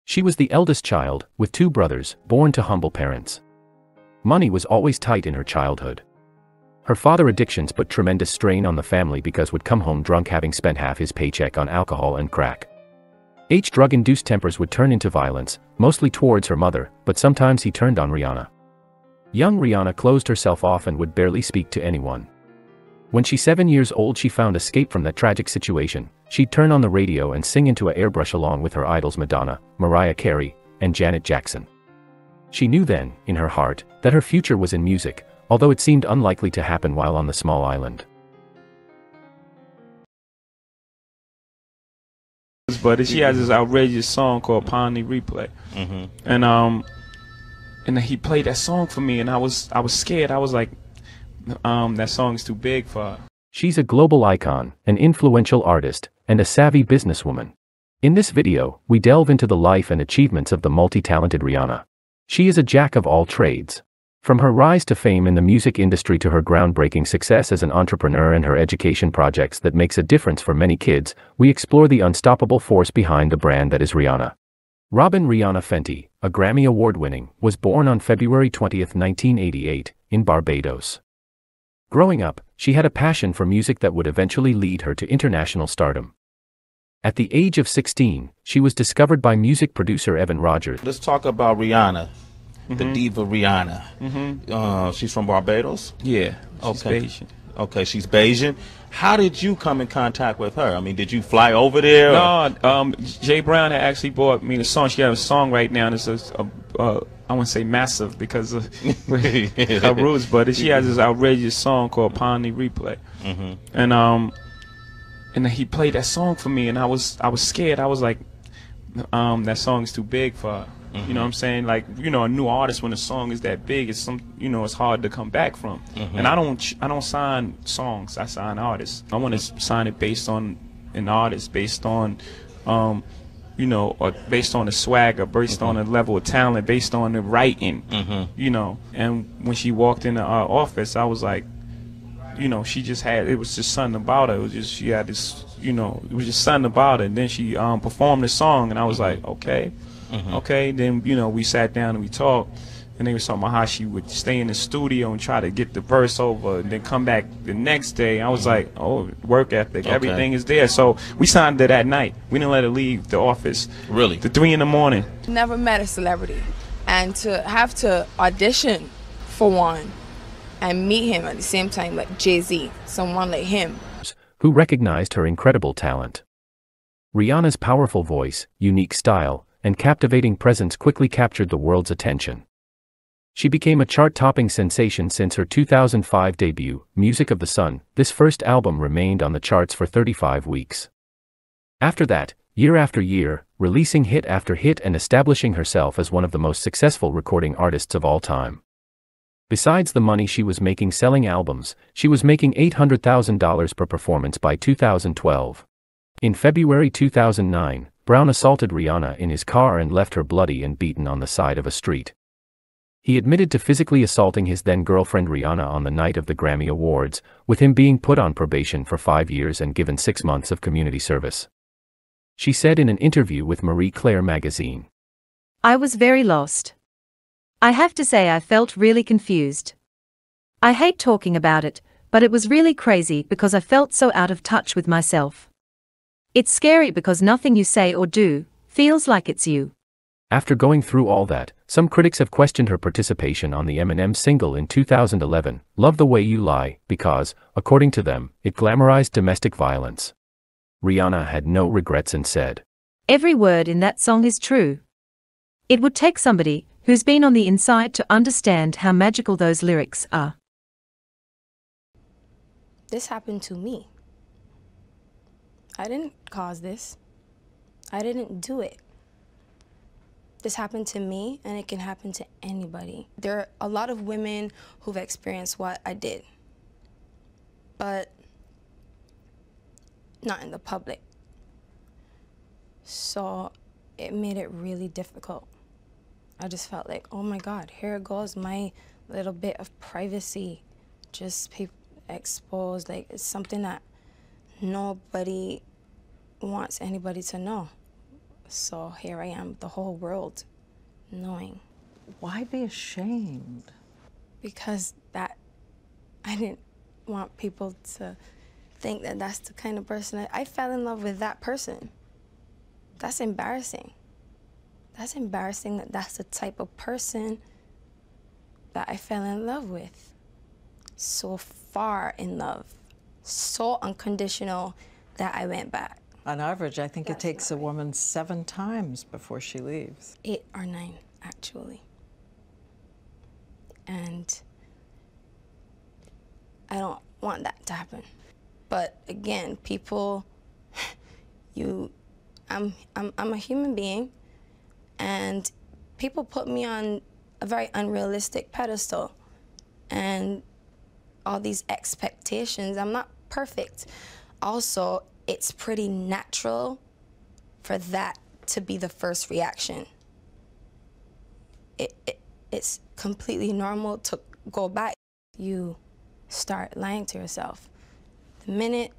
She was the eldest child, with two brothers, born to humble parents. Money was always tight in her childhood. Her father's addictions put tremendous strain on the family because would come home drunk having spent half his paycheck on alcohol and crack. Drug-induced tempers would turn into violence, mostly towards her mother, but sometimes he turned on Rihanna. Young Rihanna closed herself off and would barely speak to anyone. When she's 7 years old, she found escape from that tragic situation. She'd turn on the radio and sing into an airbrush along with her idols Madonna, Mariah Carey, and Janet Jackson. She knew then, in her heart, that her future was in music, although it seemed unlikely to happen while on the small island. But she has this outrageous song called Pony Replay. And he played that song for me, and I was scared. I was like, that song's too big for her. She's a global icon, an influential artist, and a savvy businesswoman. In this video, we delve into the life and achievements of the multi-talented Rihanna. She is a jack of all trades. From her rise to fame in the music industry to her groundbreaking success as an entrepreneur and her education projects that makes a difference for many kids, we explore the unstoppable force behind the brand that is Rihanna. Rihanna Fenty, a Grammy Award-winning, was born on February 20, 1988, in Barbados. Growing up, she had a passion for music that would eventually lead her to international stardom. At the age of 16, she was discovered by music producer Evan Rogers. Let's talk about Rihanna, the diva Rihanna. She's from Barbados? Yeah, she's Okay. Bayesian. Okay, she's Bayesian. How did you come in contact with her? I mean, did you fly over there? No, Jay Brown had actually bought me the song. She had a song right now, and it's I wouldn't say massive because of her roots, but she has this outrageous song called Pony Replay. And he played that song for me, and I was scared. I was like, that song's too big for her. You know what I'm saying? Like, you know, a new artist, when a song is that big, it's it's hard to come back from. And I don't sign songs, I sign artists. I want to sign it based on an artist, based on or based on the swagger, based on the level of talent, based on the writing, And when she walked into our office, I was like, she just had, it was just something about her. It was just, she had this, it was just something about her. And then she performed the song, and I was like, okay. Okay, then we sat down and we talked, and they were talking about how she would stay in the studio and try to get the verse over, and then come back the next day. I was like, oh, work ethic, everything is there. So we signed it that night. We didn't let her leave the office. Really? To 3 in the morning. Never met a celebrity, and to have to audition for one and meet him at the same time, like Jay-Z, someone like him, who recognized her incredible talent. Rihanna's powerful voice, unique style, and captivating presence quickly captured the world's attention. She became a chart-topping sensation since her 2005 debut, Music of the Sun. This first album remained on the charts for 35 weeks. After that, year after year, releasing hit after hit and establishing herself as one of the most successful recording artists of all time. Besides the money she was making selling albums, she was making $800,000 per performance by 2012. In February 2009, Brown assaulted Rihanna in his car and left her bloody and beaten on the side of a street. He admitted to physically assaulting his then-girlfriend Rihanna on the night of the Grammy Awards, with him being put on probation for 5 years and given 6 months of community service. She said in an interview with Marie Claire magazine, "I was very lost. I have to say I felt really confused. I hate talking about it, but it was really crazy because I felt so out of touch with myself. It's scary because nothing you say or do feels like it's you." After going through all that, some critics have questioned her participation on the Eminem single in 2011, Love the Way You Lie, because, according to them, it glamorized domestic violence. Rihanna had no regrets and said, "Every word in that song is true. It would take somebody who's been on the inside to understand how magical those lyrics are." This happened to me. I didn't cause this. I didn't do it. This happened to me, and it can happen to anybody. There are a lot of women who've experienced what I did, but not in the public. So it made it really difficult. I just felt like, oh my God, here goes my little bit of privacy, just exposed. Like, it's something that nobody wants anybody to know. So here I am, the whole world knowing. Why be ashamed? Because I didn't want people to think that that's the kind of person I fell in love with that person. That's embarrassing. That's embarrassing that that's the type of person that I fell in love with. So far in love, so unconditional that I went back. On average, I think That's it takes a not right. woman 7 times before she leaves. 8 or 9, actually. And I don't want that to happen. But again, people, I'm a human being, and people put me on a very unrealistic pedestal, and all these expectations. I'm not perfect. Also, it's pretty natural for that to be the first reaction. It's completely normal to go back. You start lying to yourself. The minute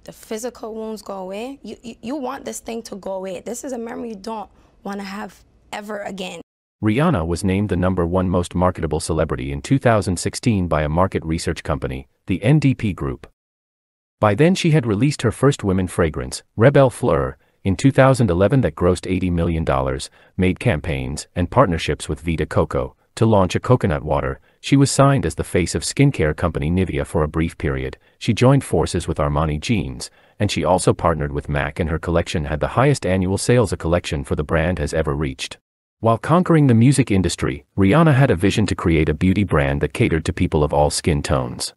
the physical wounds go away, you want this thing to go away. This is a memory you don't want to have ever again. Rihanna was named the #1 most marketable celebrity in 2016 by a market research company, the NDP Group. By then she had released her first women fragrance, Rebelle Fleur, in 2011 that grossed $80 million, made campaigns and partnerships with Vita Coco to launch a coconut water. She was signed as the face of skincare company Nivea for a brief period. She joined forces with Armani Jeans, and she also partnered with MAC, and her collection had the highest annual sales a collection for the brand has ever reached. While conquering the music industry, Rihanna had a vision to create a beauty brand that catered to people of all skin tones.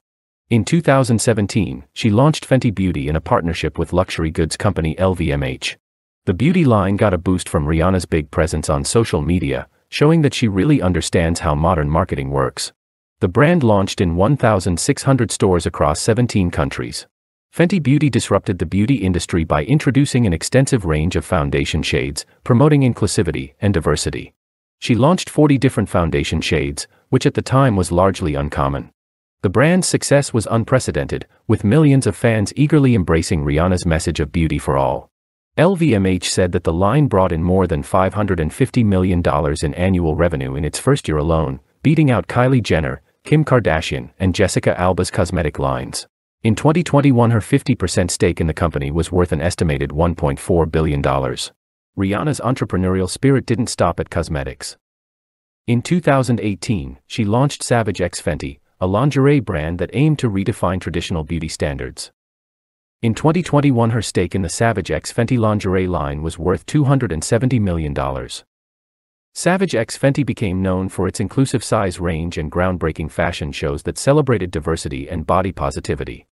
In 2017, she launched Fenty Beauty in a partnership with luxury goods company LVMH. The beauty line got a boost from Rihanna's big presence on social media, showing that she really understands how modern marketing works. The brand launched in 1,600 stores across 17 countries. Fenty Beauty disrupted the beauty industry by introducing an extensive range of foundation shades, promoting inclusivity and diversity. She launched 40 different foundation shades, which at the time was largely uncommon. The brand's success was unprecedented, with millions of fans eagerly embracing Rihanna's message of beauty for all. LVMH said that the line brought in more than $550 million in annual revenue in its first year alone, beating out Kylie Jenner, Kim Kardashian, and Jessica Alba's cosmetic lines. In 2021, her 50% stake in the company was worth an estimated $1.4 billion. Rihanna's entrepreneurial spirit didn't stop at cosmetics. In 2018, she launched Savage X Fenty, a lingerie brand that aimed to redefine traditional beauty standards. In 2021, her stake in the Savage X Fenty lingerie line was worth $270 million. Savage X Fenty became known for its inclusive size range and groundbreaking fashion shows that celebrated diversity and body positivity.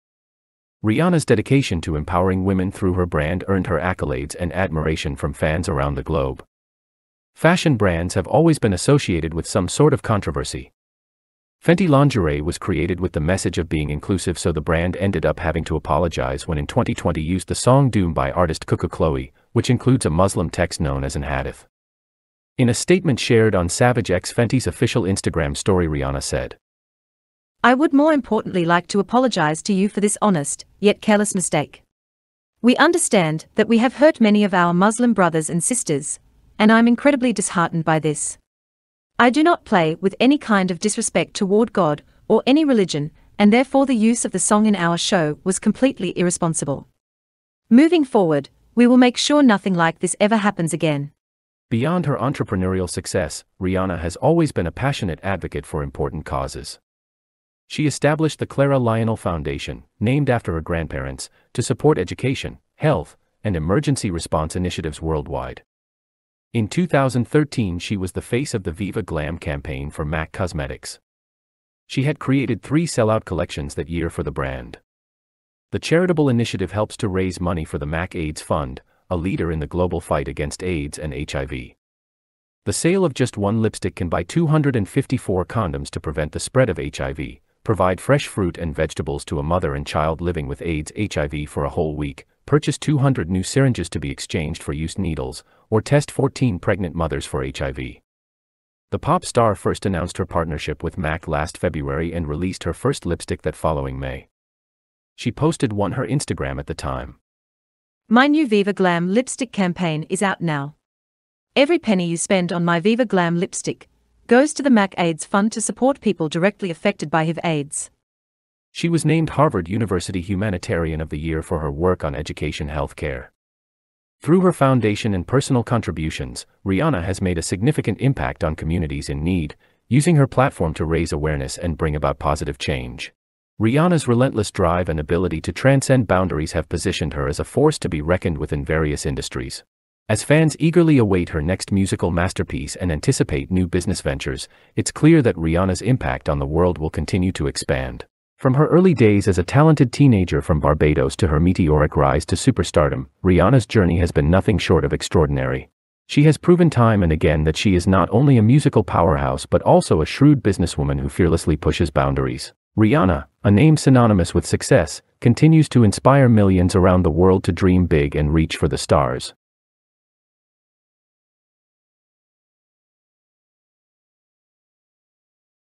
Rihanna's dedication to empowering women through her brand earned her accolades and admiration from fans around the globe. Fashion brands have always been associated with some sort of controversy. Fenty lingerie was created with the message of being inclusive, so the brand ended up having to apologize when in 2020 used the song Doom by artist Kuka Chloe, which includes a Muslim text known as an hadith. In a statement shared on Savage X Fenty's official Instagram story, Rihanna said, I would more importantly like to apologize to you for this honest, yet careless mistake. We understand that we have hurt many of our Muslim brothers and sisters, and I'm incredibly disheartened by this. I do not play with any kind of disrespect toward God or any religion, and therefore the use of the song in our show was completely irresponsible. Moving forward, we will make sure nothing like this ever happens again. Beyond her entrepreneurial success, Rihanna has always been a passionate advocate for important causes. She established the Clara Lionel Foundation, named after her grandparents, to support education, health, and emergency response initiatives worldwide. In 2013, she was the face of the Viva Glam campaign for MAC Cosmetics. She had created 3 sellout collections that year for the brand. The charitable initiative helps to raise money for the MAC AIDS Fund, a leader in the global fight against AIDS and HIV. The sale of just one lipstick can buy 254 condoms to prevent the spread of HIV, provide fresh fruit and vegetables to a mother and child living with AIDS HIV for a whole week, purchase 200 new syringes to be exchanged for used needles, or test 14 pregnant mothers for HIV. The pop star first announced her partnership with MAC last February and released her first lipstick that following May. She posted one her Instagram at the time. My new Viva Glam lipstick campaign is out now. Every penny you spend on my Viva Glam lipstick goes to the MAC AIDS Fund to support people directly affected by HIV/AIDS. She was named Harvard University Humanitarian of the Year for her work on education healthcare. Through her foundation and personal contributions, Rihanna has made a significant impact on communities in need, using her platform to raise awareness and bring about positive change. Rihanna's relentless drive and ability to transcend boundaries have positioned her as a force to be reckoned with in various industries. As fans eagerly await her next musical masterpiece and anticipate new business ventures, it's clear that Rihanna's impact on the world will continue to expand. From her early days as a talented teenager from Barbados to her meteoric rise to superstardom, Rihanna's journey has been nothing short of extraordinary. She has proven time and again that she is not only a musical powerhouse but also a shrewd businesswoman who fearlessly pushes boundaries. Rihanna, a name synonymous with success, continues to inspire millions around the world to dream big and reach for the stars.